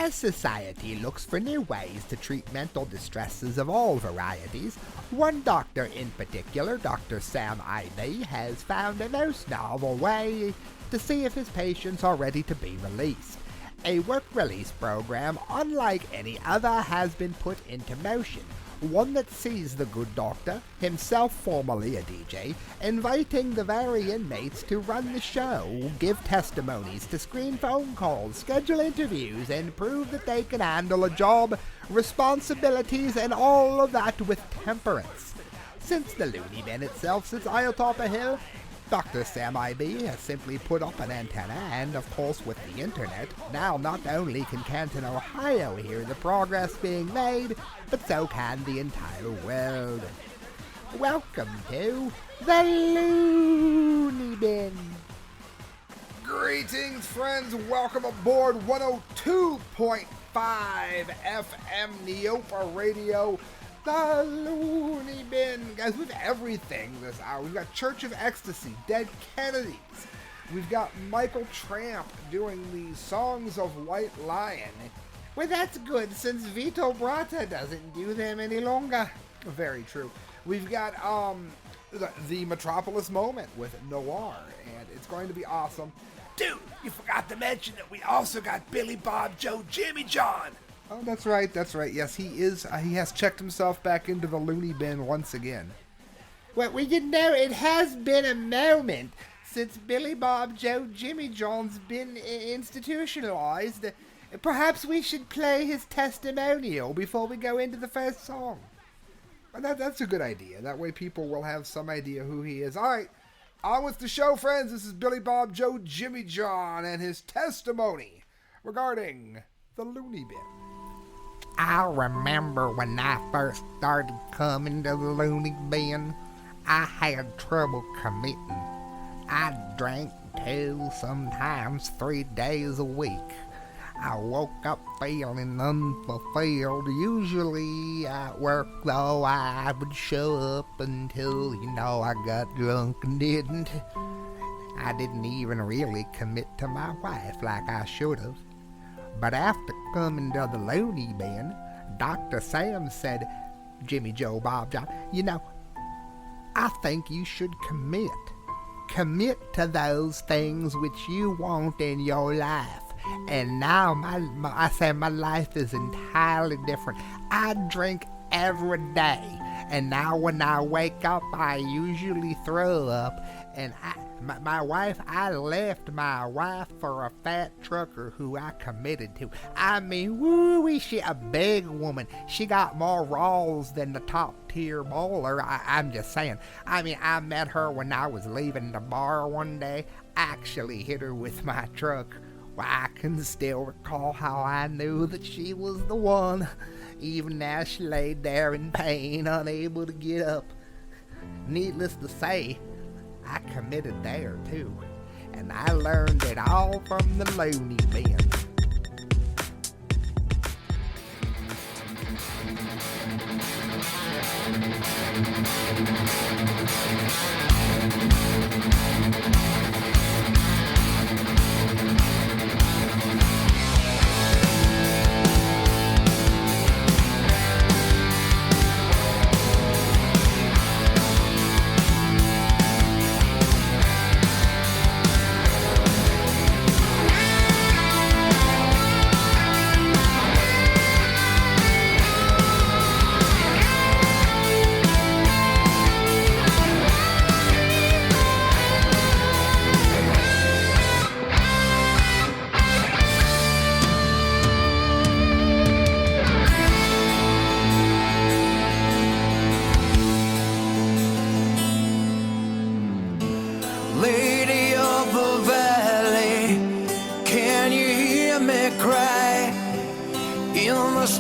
As society looks for new ways to treat mental distresses of all varieties, one doctor in particular, Dr. Sam Ivey, has found a most novel way to see if his patients are ready to be released. A work release program unlike any other has been put into motion, one that sees the good doctor, himself formerly a DJ, inviting the very inmates to run the show, give testimonies, to screen phone calls, schedule interviews, and prove that they can handle a job, responsibilities, and all of that with temperance. Since the Looneybin itself sits atop a hill, Dr. Sam Ivey has simply put up an antenna, and of course with the internet, now not only can Canton, Ohio hear the progress being made, but so can the entire world. Welcome to the Looneybin. Greetings, friends. Welcome aboard 102.5 FM NEOPA Radio. The Looneybin. Guys, we have everything this hour. We've got Church of Ecstasy, Dead Kennedys. We've got Michael Tramp doing the Songs of White Lion. Well, that's good, since Vito Bratta doesn't do them any longer. Very true. We've got the Metropolis Moment with Noir, and it's going to be awesome. Dude, you forgot to mention that we also got Billy Bob Joe Jimmy John. Oh, that's right. Yes, he is. He has checked himself back into the Looneybin once again. Well, you know, it has been a moment since Billy Bob Joe Jimmy John's been institutionalized. Perhaps we should play his testimonial before we go into the first song. Well, that's a good idea. That way people will have some idea who he is. All right, on with the show, friends. This is Billy Bob Joe Jimmy John and his testimony regarding the Looneybin. I remember when I first started coming to the Looneybin, I had trouble committing. I drank 2, sometimes 3 days a week. I woke up feeling unfulfilled. Usually at work, though, I would show up until, I got drunk and didn't. I didn't even really commit to my wife like I should have. But after coming to the Looneybin, Dr. Sam said, Jimmy Joe Bob John, I think you should commit. Commit to those things which you want in your life. And now my life is entirely different. I drink every day. And now when I wake up, I usually throw up. And my wife, I left my wife for a fat trucker who I committed to. I mean, woo-wee, she a big woman. She got more rolls than the top tier bowler. I'm just saying. I mean, I met her when I was leaving the bar one day. I actually hit her with my truck. Well, I can still recall how I knew that she was the one, even as she laid there in pain, unable to get up. Needless to say, I committed there too, and I learned it all from the Looneybin.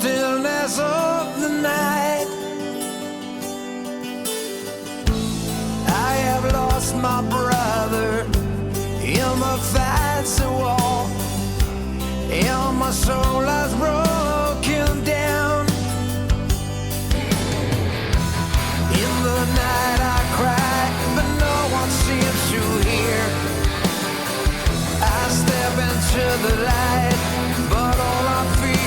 stillness of the night. I have lost my brother in the fights of war, and my soul has broken down. In the night I cry, but no one seems to hear. I step into the light, but all I feel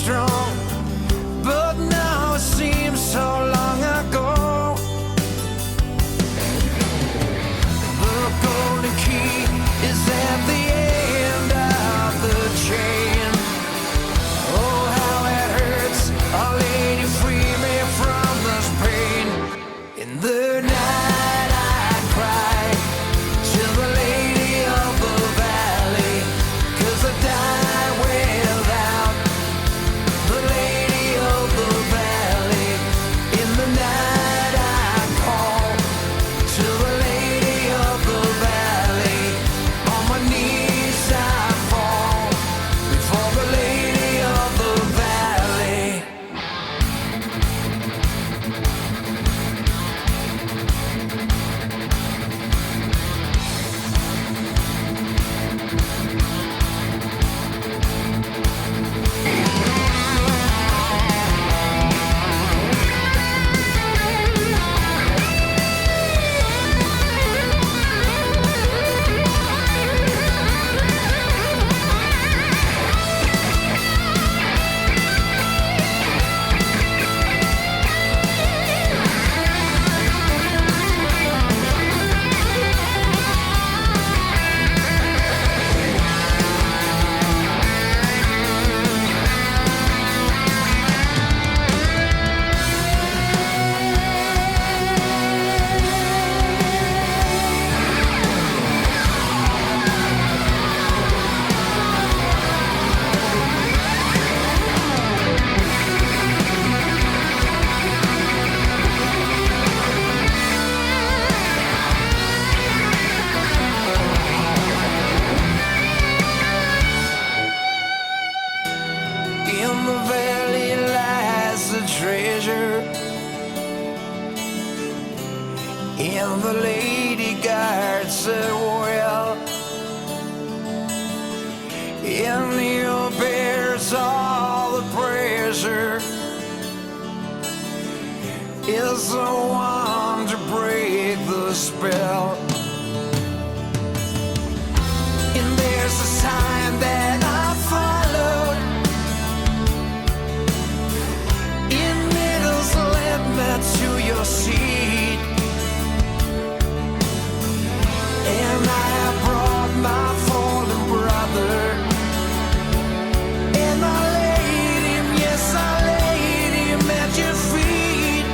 strong, but now it seems so long ago. The golden key is at the end of the chain. Oh, how it hurts, a lady, free me from this pain. In the night I cry to the lady of the valley, 'cause I die without the lady of the valley. In the night I call to the lady of the valley. On my knees I fall before the lady of the valley. In the valley lies the treasure, and the lady guards it well. And you bears all the pressure, is the one to break the spell. And there's a sign that I followed. In middles led me to your seat, and I have brought my fallen brother, and I laid him, yes, I laid him at your feet.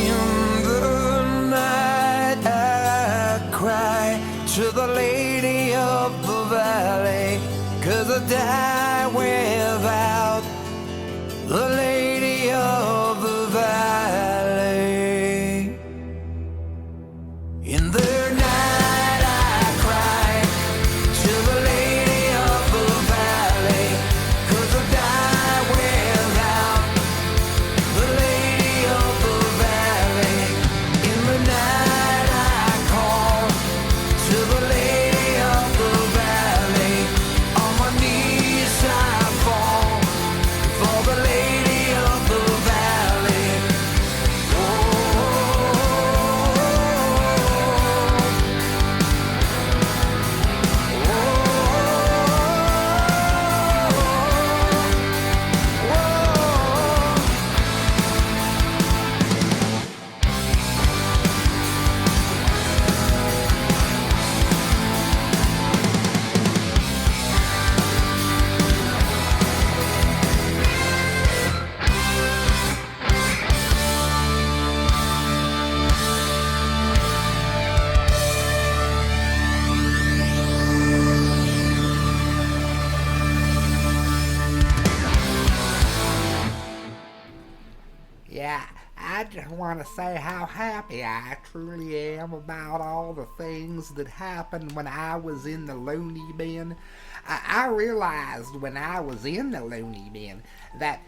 In the night I cry to the lady of the valley, 'cause I die without the lady of the valley. In the night I cry to the lady of the valley, 'cause I die without the lady of the valley. In the night I call to the lady of the valley. On my knees I fall for the lady I just want to say how happy I truly am about all the things that happened when I was in the loony bin. I realized when I was in the loony bin that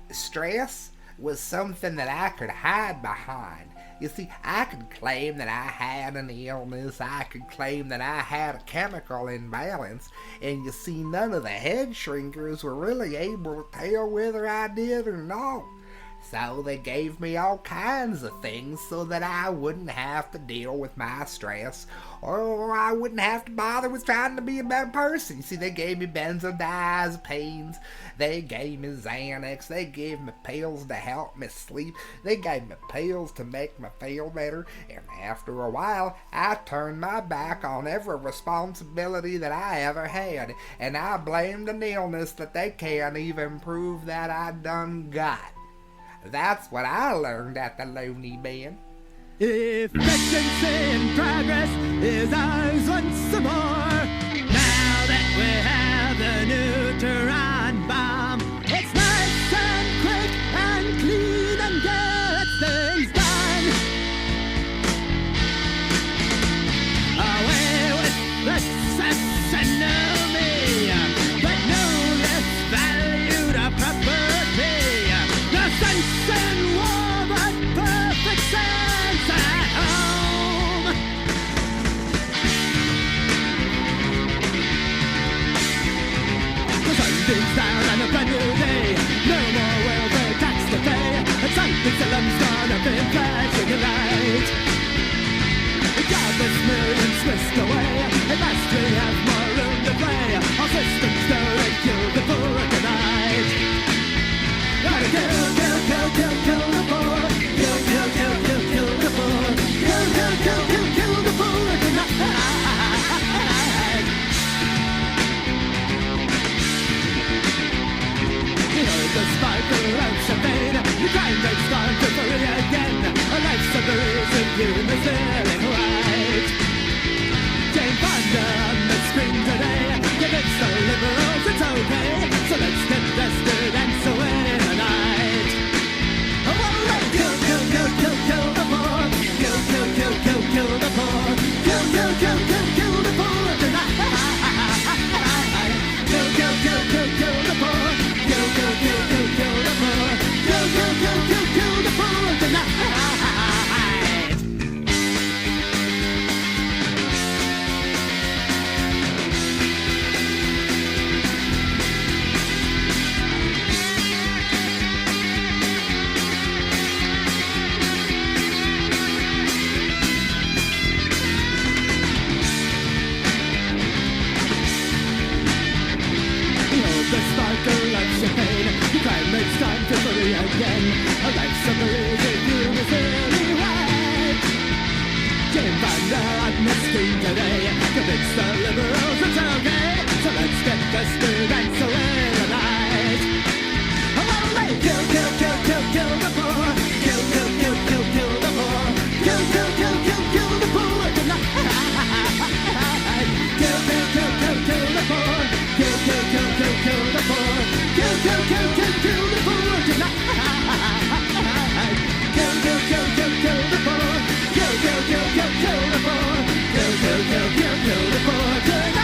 stress was something that I could hide behind. You see, I could claim that I had an illness, I could claim that I had a chemical imbalance, and you see, none of the head shrinkers were really able to tell whether I did or not. So they gave me all kinds of things so that I wouldn't have to deal with my stress, or I wouldn't have to bother with trying to be a bad person. You see, they gave me benzodiazepines, they gave me Xanax, they gave me pills to help me sleep, they gave me pills to make me feel better, and after a while, I turned my back on every responsibility that I ever had, and I blamed an illness that they can't even prove that I done got. That's what I learned at the Looneybin. Efficiency and progress is ours once more. Now that we have the neutron bomb, it's nice and quick and clean and gets things done. Away with the sessionomy, but no less valued a property. No sense in war, but perfect sense at home. The sun beams down on a brand new day. No more welfare tax to pay. And something solemn's gonna be flashing a light. Countless millions whisked away. At last we have more room to play. Our systems go and kill the poor tonight. Gotta kill the poor. Kill the poor. Kill the poor tonight. You know the sparkle of champagne. The crime rate's gone to free again. A life's a reason you miss feeling right. Jane Fonda on the screen today. Convince the liberals it's okay. So let's get vested and so away tonight. Kill the poor. Kill the poor. Kill the poor tonight. Kill the poor. Kill the poor. Kill the poor tonight. The sparkle of champagne, the crime makes time to free again. A life summary if you were feeling right. Jane Fonda on the screen today, convince the liberals it's okay. So let's get vested and so in the night. Kill the poor. Kill the poor. Kill the poor tonight. Kill the poor. Kill the poor. Kill the poor tonight. Kill the poor. Kill the poor. Kill the poor tonight.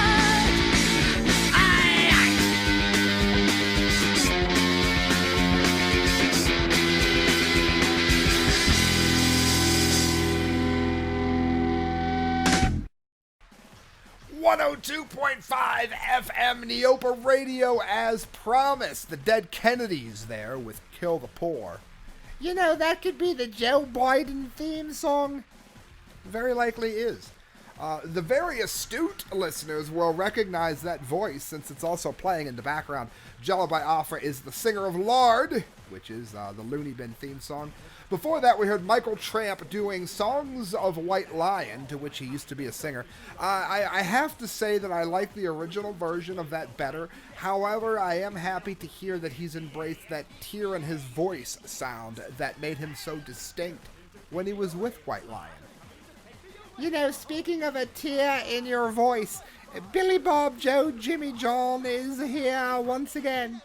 .5 FM NEOPA Radio, as promised. The Dead Kennedys there with Kill the Poor. You know, that could be the Joe Biden theme song. Very likely is. The very astute listeners will recognize that voice since it's also playing in the background. Jello by Afra is the singer of Lard, which is the Looneybin theme song. Before that, we heard Michael Tramp doing Songs of White Lion, to which he used to be a singer. I have to say that I like the original version of that better. However, I am happy to hear that he's embraced that tear in his voice sound that made him so distinct when he was with White Lion. You know, speaking of a tear in your voice, Billy Bob Joe Jimmy John is here once again.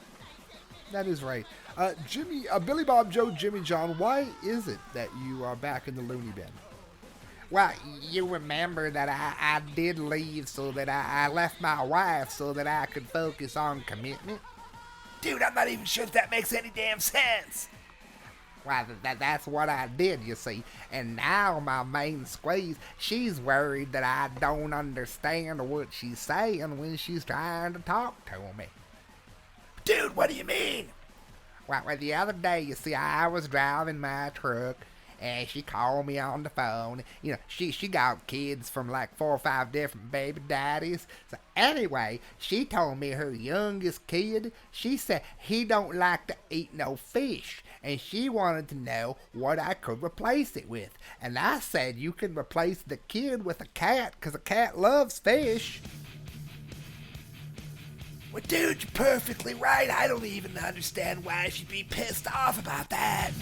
That is right. Jimmy, Billy Bob Joe, Jimmy John, why is it that you are back in the loony bin? Well, you remember that I did leave so that I left my wife so that I could focus on commitment? Dude, I'm not even sure if that makes any damn sense. Well, that's what I did, you see. And now my main squeeze, she's worried that I don't understand what she's saying when she's trying to talk to me. Dude, what do you mean? Well, the other day, you see, I was driving my truck, and she called me on the phone. You know, she got kids from like 4 or 5 different baby daddies. So anyway, she told me her youngest kid, she said he don't like to eat no fish. And she wanted to know what I could replace it with. And I said you can replace the kid with a cat, because a cat loves fish. Well, dude, you're perfectly right. I don't even understand why I should be pissed off about that.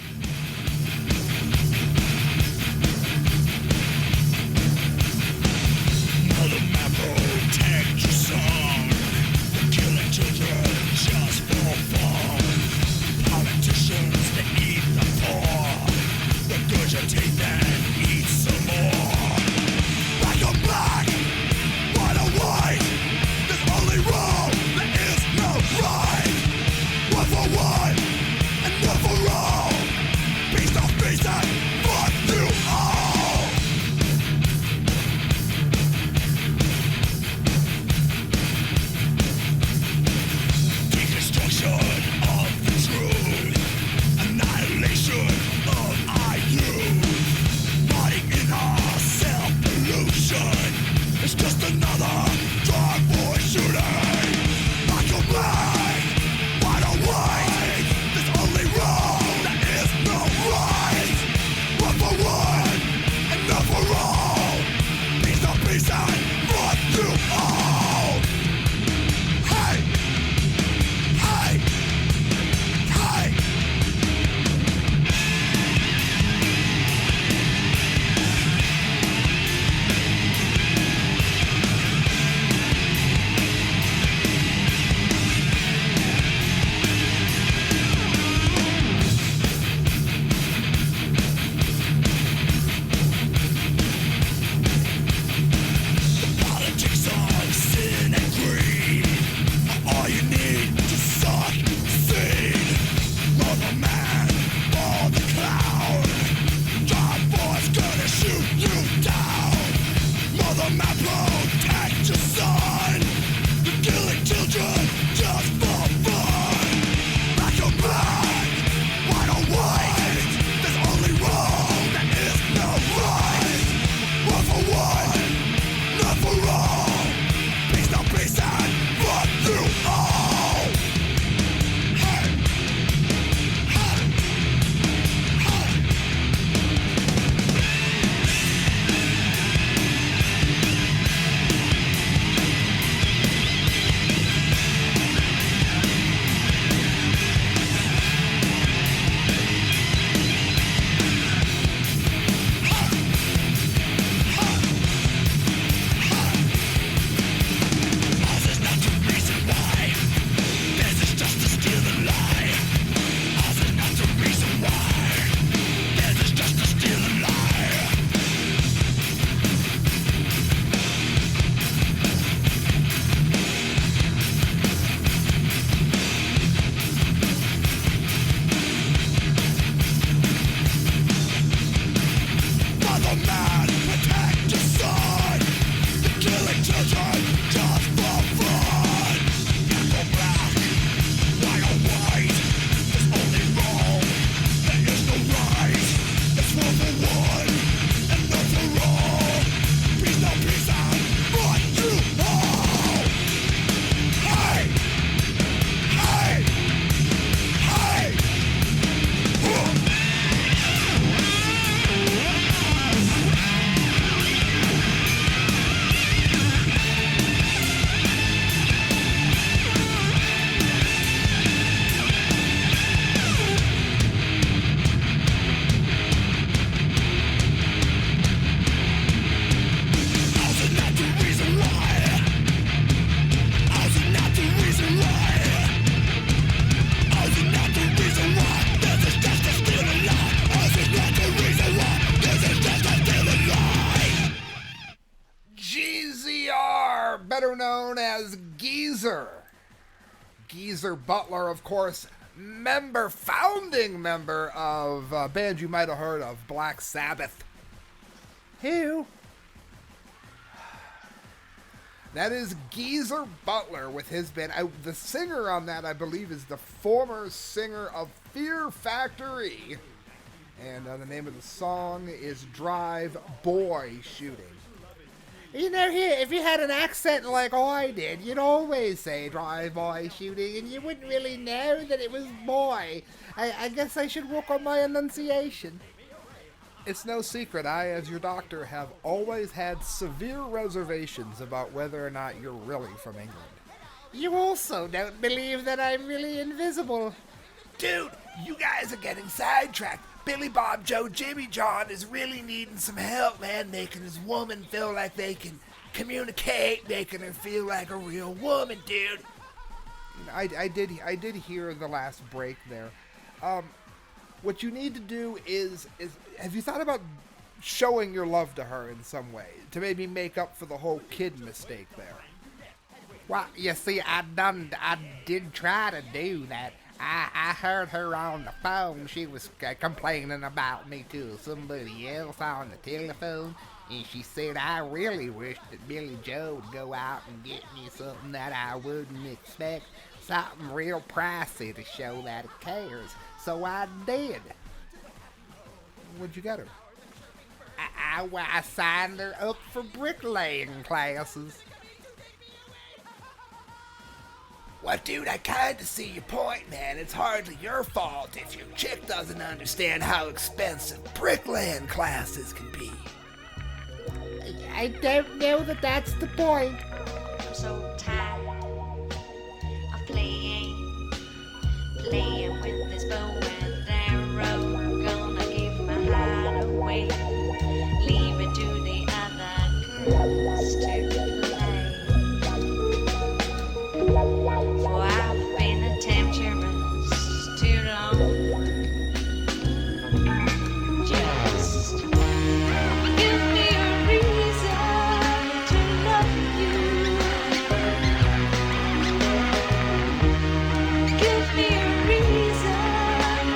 Mother Mappo, take your song. We're killing children just for fun. Politicians, they eat the poor. Regurgitate and eat some more. Black on black, white on white. There's only wrong, there is no right. One for one, and one for all. Geezer Butler, of course, founding member of a band you might have heard of, Black Sabbath. Who? That is Geezer Butler with his band. The singer on that, I believe, is the former singer of Fear Factory. And the name of the song is Drive Boy Shooting. You know, if you had an accent like I did, you'd always say drive boy shooting, and you wouldn't really know that it was boy. I guess I should work on my enunciation. It's no secret, I, as your doctor, have always had severe reservations about whether or not you're really from England. You also don't believe that I'm really invisible. Dude, you guys are getting sidetracked. Billy Bob Joe Jimmy John is really needing some help, man, making his woman feel like they can communicate, making her feel like a real woman, dude. I did hear the last break there. What you need to do is have you thought about showing your love to her in some way to maybe make up for the whole kid mistake there? Well, you see, I did try to do that. I heard her on the phone. She was complaining about me to somebody else on the telephone, and she said, I really wish that Billy Joe would go out and get me something that I wouldn't expect, something real pricey to show that it cares. So I did. What'd you get her? I signed her up for bricklaying classes. Well, dude, I kinda see your point, man. It's hardly your fault if your chick doesn't understand how expensive bricklaying classes can be. I don't know that that's the point. I'm so tired of playing with this bow and arrow. Gonna give my heart away, leave it to the other girls to play. For I've been a temptress too long. Just give me a reason to love you. Give me a reason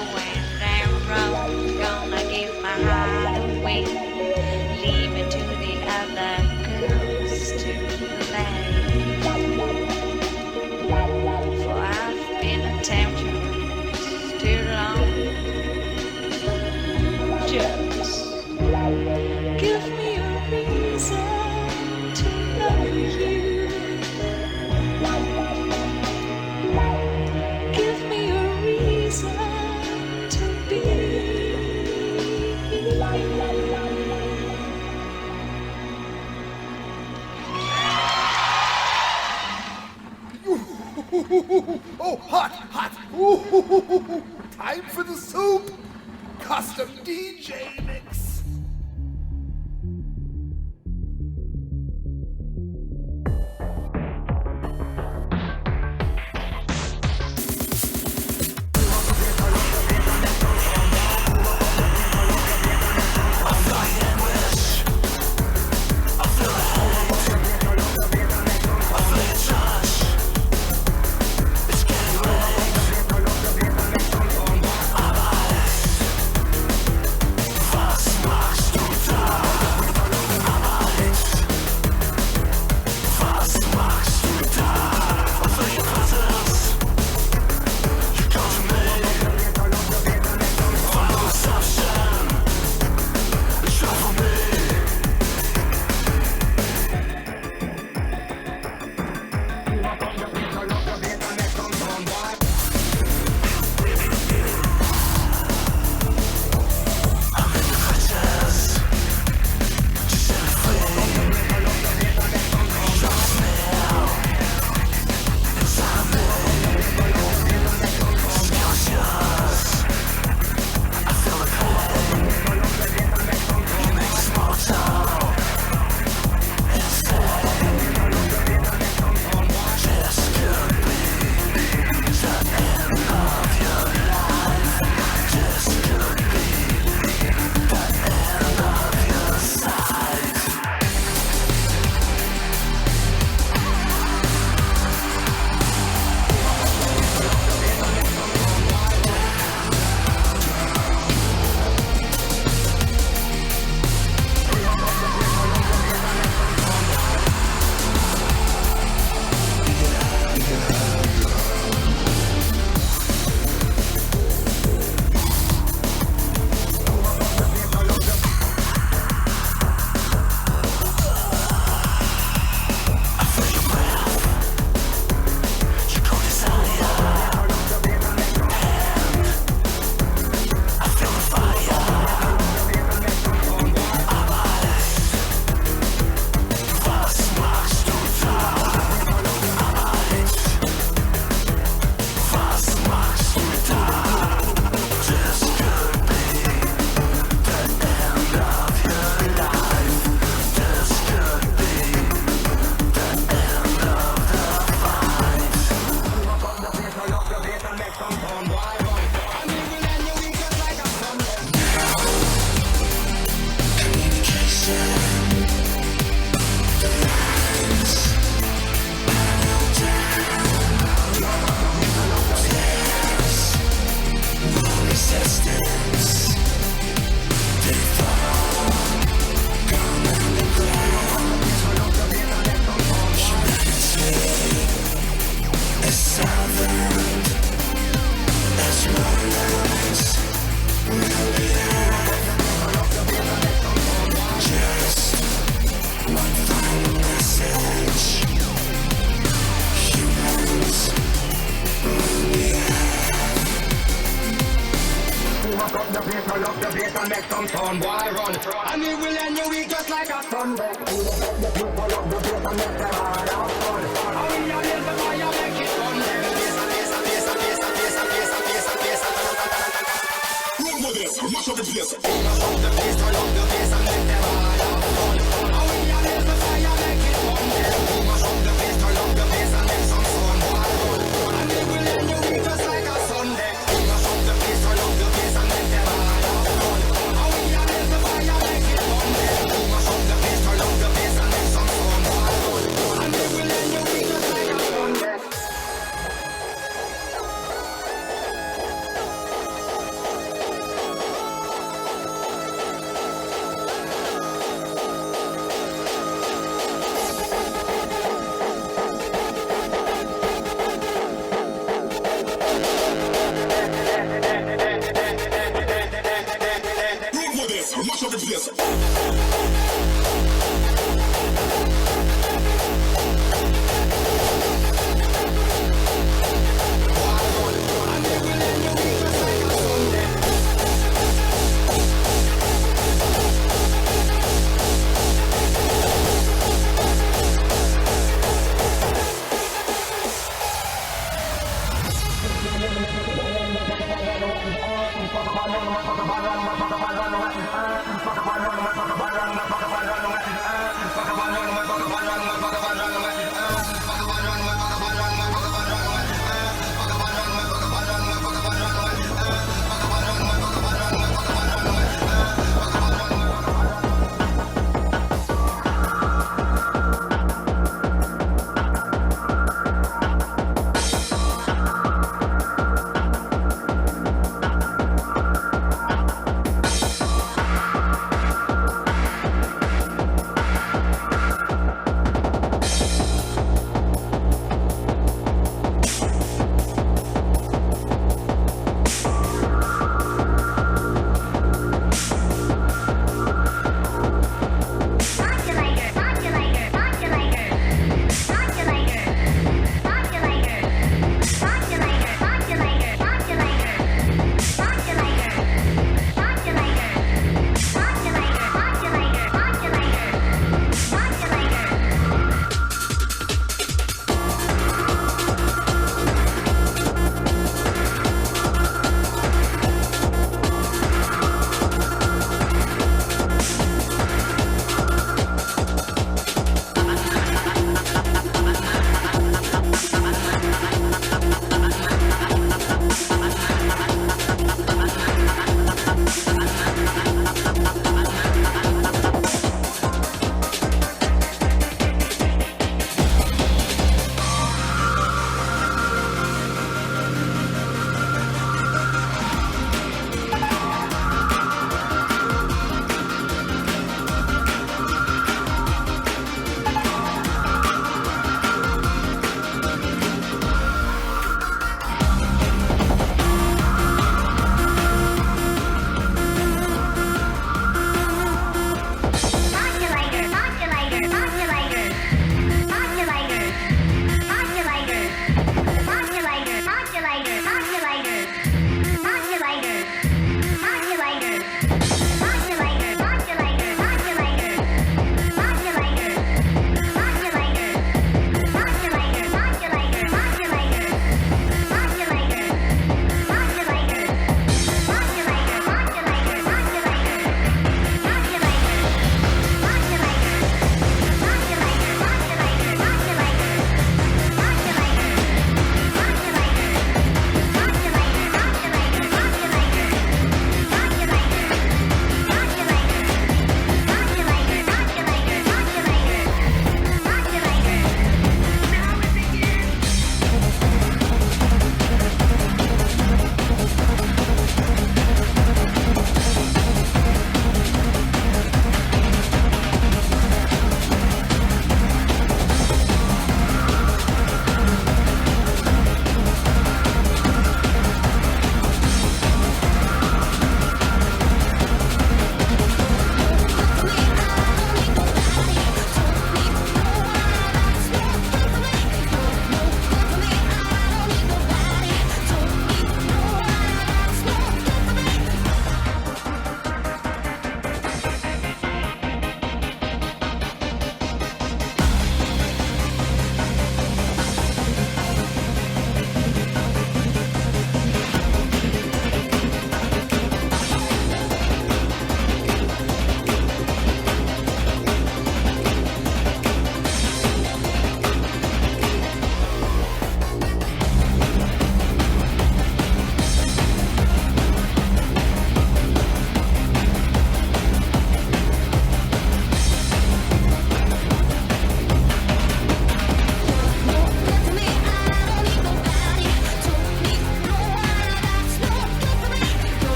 bow and arrow. Gonna give my heart away, leaving to the other girls to play. For I've been a temptress too long. Just give me a reason to love you. Give me a reason to be. Oh, hot, hot. Ooh, time for the soup. Custom DJ mix.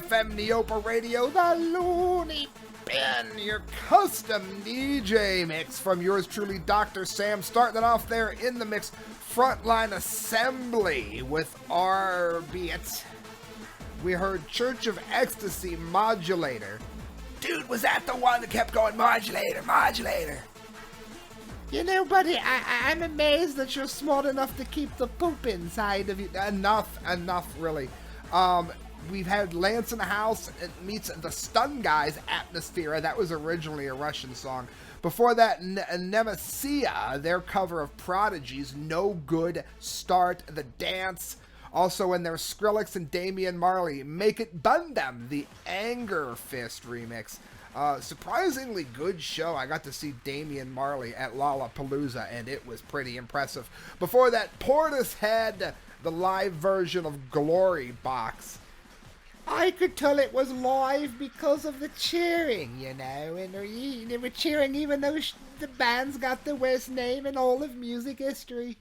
FM NEOPA Radio, the Looney Bin, your custom DJ mix from yours truly, Dr. Sam. Starting it off there in the mix, Frontline Assembly with Arbeit. We heard Church of Ecstasy, Modulator. Dude, was that the one that kept going, modulator, modulator? You know, buddy, I'm amazed that you're smart enough to keep the poop inside of you. Enough, really. We've had Lance in the House. It meets the Stun Guys, Atmosphere. That was originally a Russian song. Before that, Nemesia, their cover of Prodigy's No Good Start the Dance. Also in there, Skrillex and Damian Marley, Make It Bundam, the Anger Fist remix. Surprisingly good show. I got to see Damian Marley at Lollapalooza, and it was pretty impressive. Before that, Portishead, the live version of Glory Box. I could tell it was live because of the cheering, you know, and they were cheering even though the band's got the worst name in all of music history.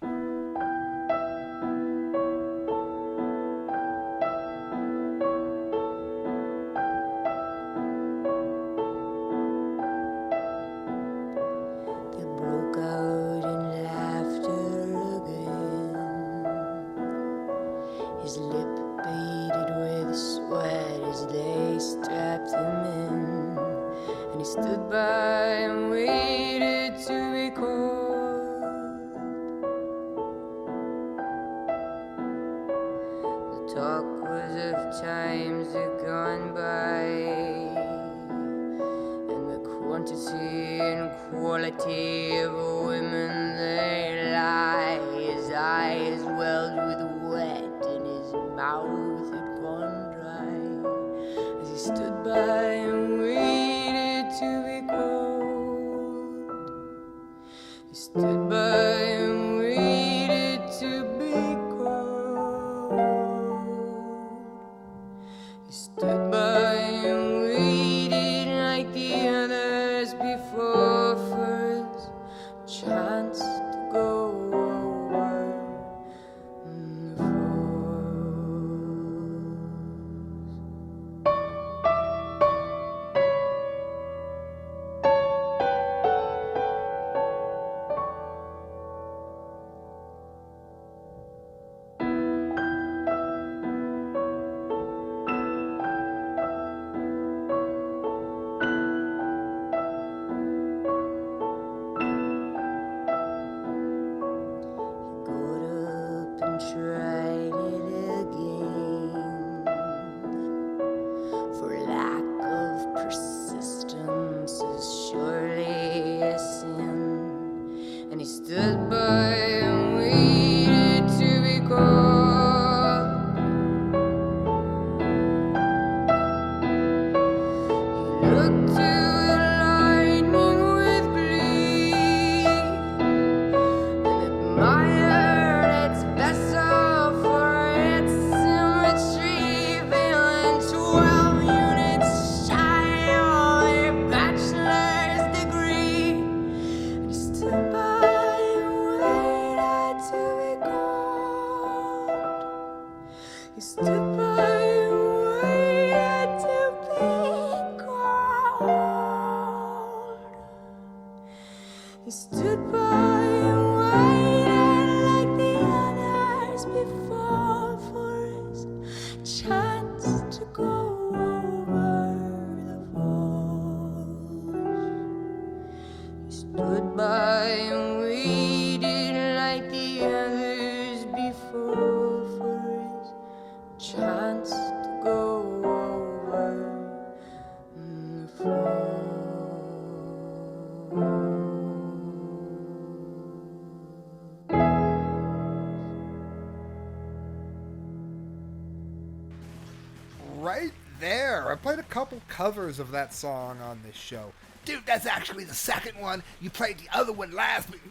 Right there. I played a couple covers of that song on this show. Dude, that's actually the second one. You played the other one last week.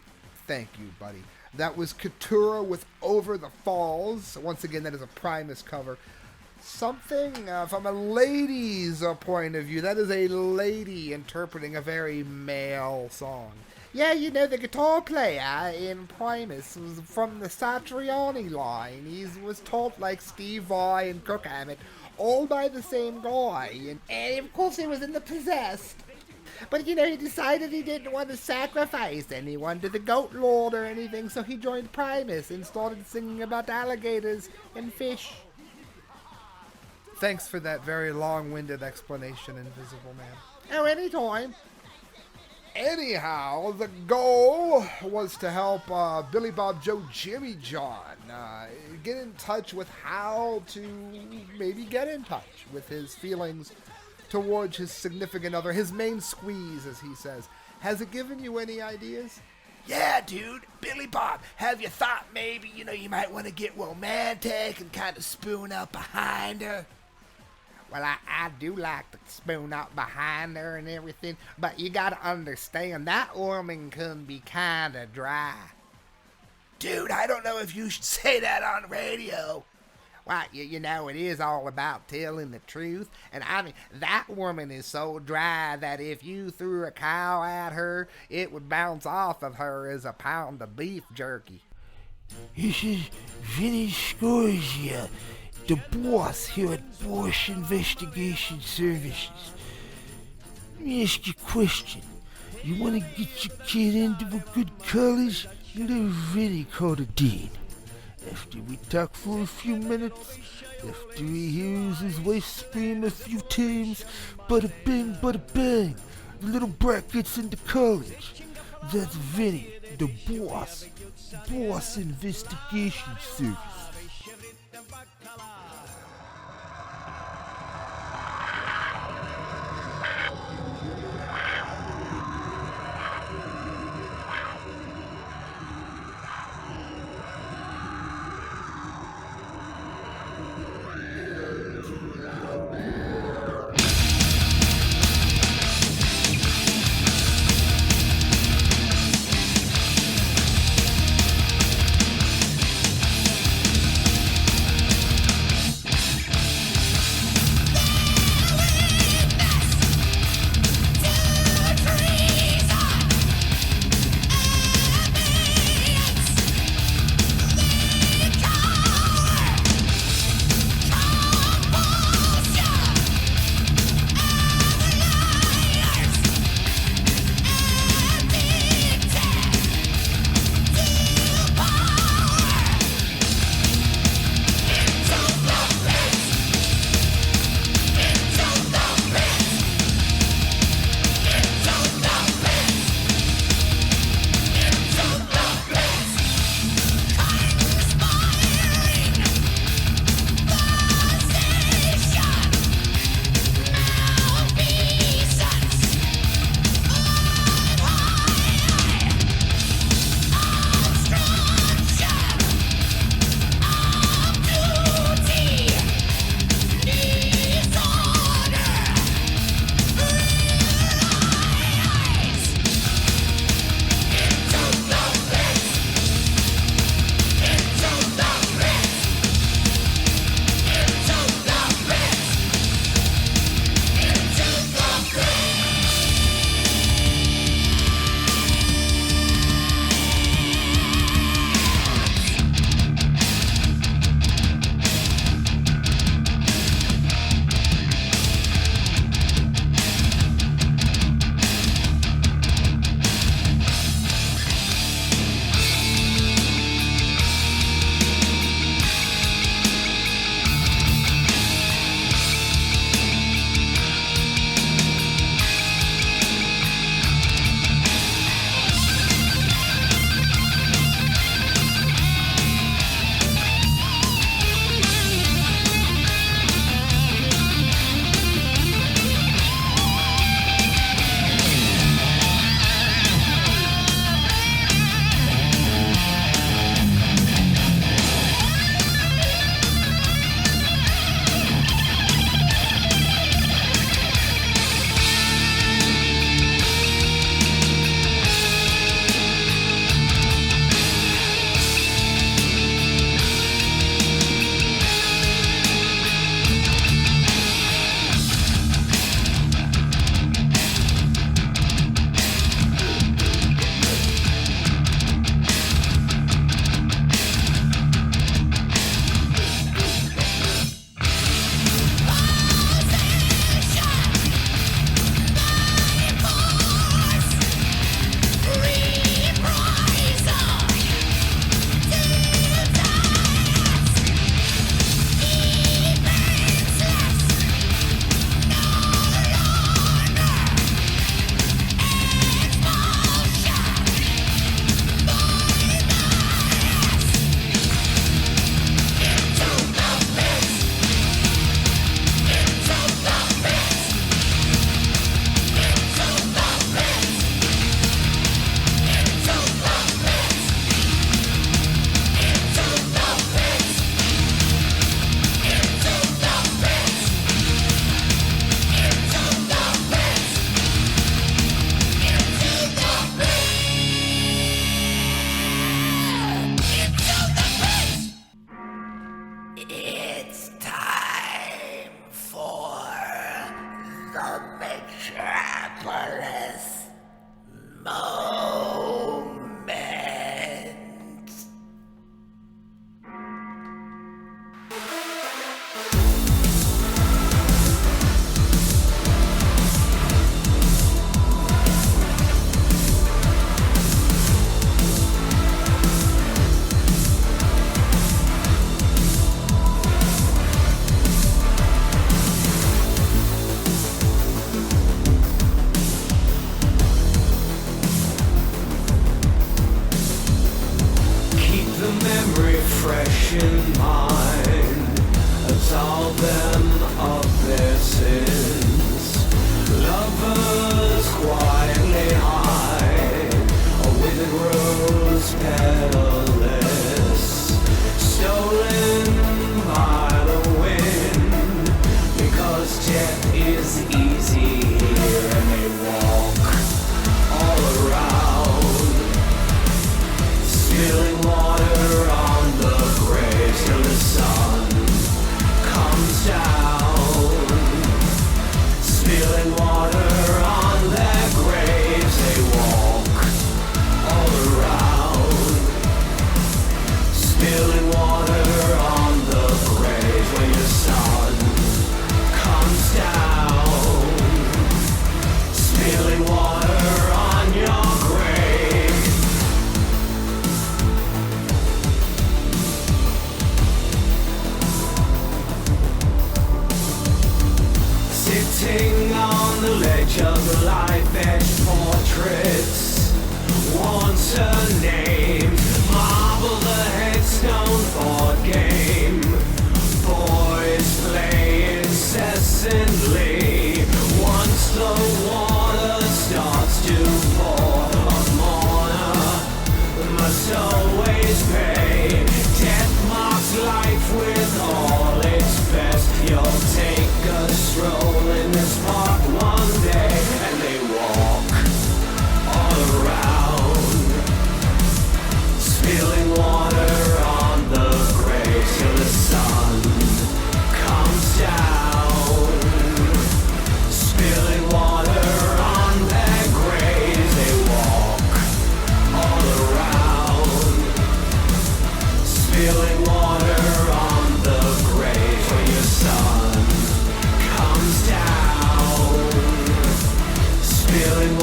Thank you, buddy. That was Katura with Over the Falls. Once again, that is a Primus cover. Something from a lady's point of view. That is a lady interpreting a very male song. Yeah, you know, the guitar player in Primus was from the Satriani line. He was taught like Steve Vai and Kirk Hammett all by the same guy. And of course, he was in the possessed. But he decided he didn't want to sacrifice anyone to the goat lord or anything, so he joined Primus and started singing about alligators and fish. Thanks for that very long-winded explanation, Invisible Man. Oh, anytime. Anyhow, the goal was to help Billy Bob Joe Jimmy John get in touch with how to maybe get in touch with his feelings towards his significant other, his main squeeze, as he says. Has it given you any ideas? Yeah, dude. Billy Bob, have you thought maybe, you might want to get romantic and kind of spoon up behind her? Well, I do like to spoon up behind her and everything, but you gotta understand, that woman can be kinda dry. Dude, I don't know if you should say that on radio. Well, it is all about telling the truth, and I mean, that woman is so dry that if you threw a cow at her, it would bounce off of her as a pound of beef jerky. This is Vinny Scorzia, the boss here at Bosch Investigation Services. Let me ask you a question. You want to get your kid into a good college? Little Vinny called a dean. After we talk for a few minutes, after he hears his wife scream a few times, bada bing, bada bang, the little brat gets into college. That's Vinny, the boss. Boss Investigation Service.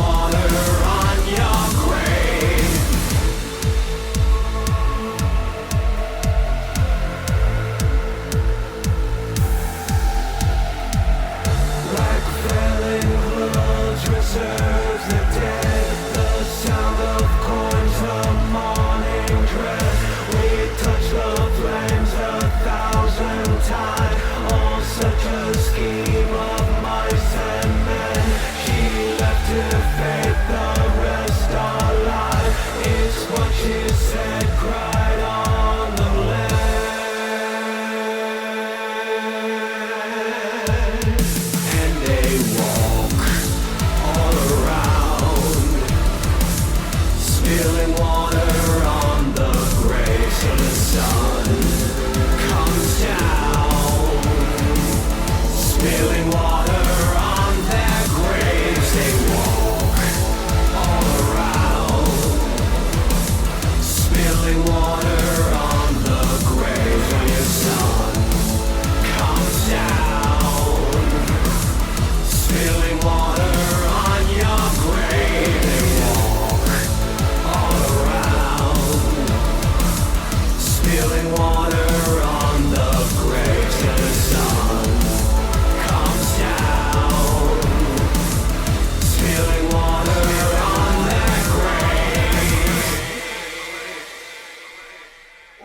water on your grave. Like felling clothes reserves the dead, the sound of coins, the morning dress. We touch the flames 1,000 times, all such a scheme of mice and men. She left to fate, the rest are live. It's what she said, cried on the land. And they walk all around, spilling water on the graves till the sun comes down. Spilling water on their graves, they walk all around. Spilling water on the graves when your sun comes down. Spilling water on your grave, they walk all around. Spilling water on the graves till the sun comes down. Spilling water on their graves.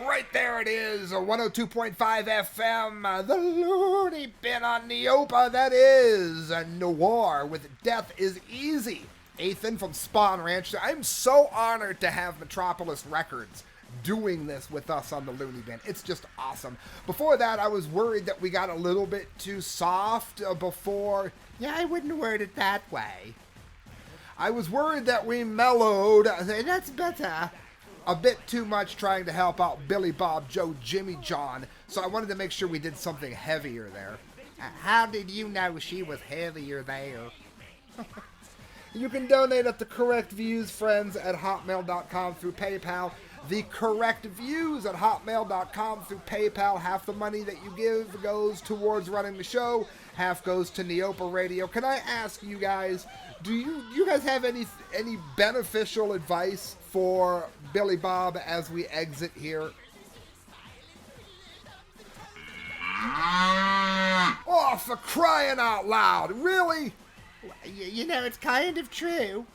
Right there it is, 102.5 FM, the Looneybin on NEOPA. That is Noir with Death is Easy. Ethan from Spawn Ranch. I'm so honored to have Metropolis Records doing this with us on the Looneybin. It's just awesome. Before that, I was worried that we got a little bit too soft before. Yeah, I wouldn't word it that way. I was worried that we mellowed. That's better. A bit too much trying to help out Billy Bob Joe Jimmy John. So I wanted to make sure we did something heavier there. How did you know she was heavier there? You can donate at the Correct Views Friends at hotmail.com through PayPal. The Correct Views at hotmail.com through PayPal. Half the money that you give goes towards running the show. Half goes to NEOPA Radio. Can I ask you guys, do you guys have any beneficial advice for Billy Bob as we exit here? Oh, for crying out loud. Really? You know, it's kind of true.